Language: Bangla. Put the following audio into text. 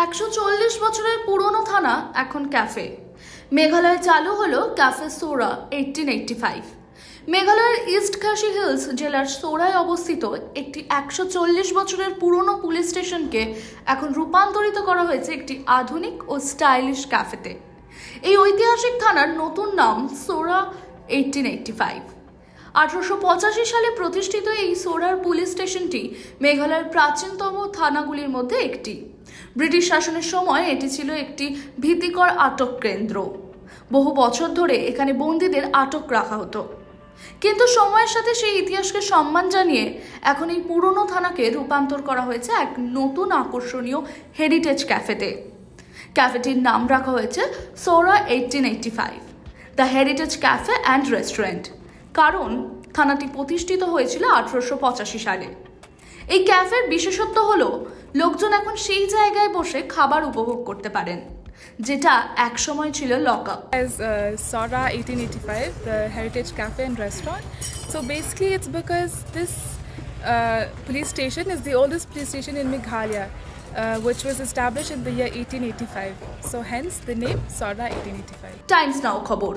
140 বছরের পুরনো থানা এখন ক্যাফে। মেঘালয়ে চালু হলো ক্যাফে সোরা 1885। মেঘালয়ের ইস্ট খাসি হিলস জেলার সোরায় অবস্থিত একটি 140 বছরের পুরনো পুলিশ স্টেশনকে এখন রূপান্তরিত করা হয়েছে একটি আধুনিক ও স্টাইলিশ ক্যাফেতে। এই ঐতিহাসিক থানার নতুন নাম সোরা 1885। 1885 সালে প্রতিষ্ঠিত এই সোরার পুলিশ স্টেশনটি মেঘালয়ের প্রাচীনতম থানাগুলির মধ্যে একটি। ব্রিটিশ শাসনের সময় এটি ছিল একটি ভীতিকর আটক কেন্দ্র। বহু বছর ধরে এখানে বন্দীদের আটক রাখা হতো, কিন্তু সময়ের সাথে সেই ইতিহাসকে সম্মান জানিয়ে এখন এই পুরনো থানাকে রূপান্তর করা হয়েছে এক নতুন আকর্ষণীয় হেরিটেজ ক্যাফেতে। ক্যাফেটির নাম রাখা হয়েছে সোরা 1885, the heritage cafe and restaurant, কারণ থানাটি প্রতিষ্ঠিত হয়েছিল 1885 সালে। এই ক্যাফের বিশেষত্ব হলো লোকজন এখন সেই জায়গায় বসে খাবার উপভোগ করতে পারেন, যেটা একসময় ছিল lock-up. As Sora 1885, the Heritage Cafe and Restaurant. So basically it's because this police station is the oldest police station in Meghalaya, which was established in the year 1885. So hence the name Sora 1885. Times নাও খবর।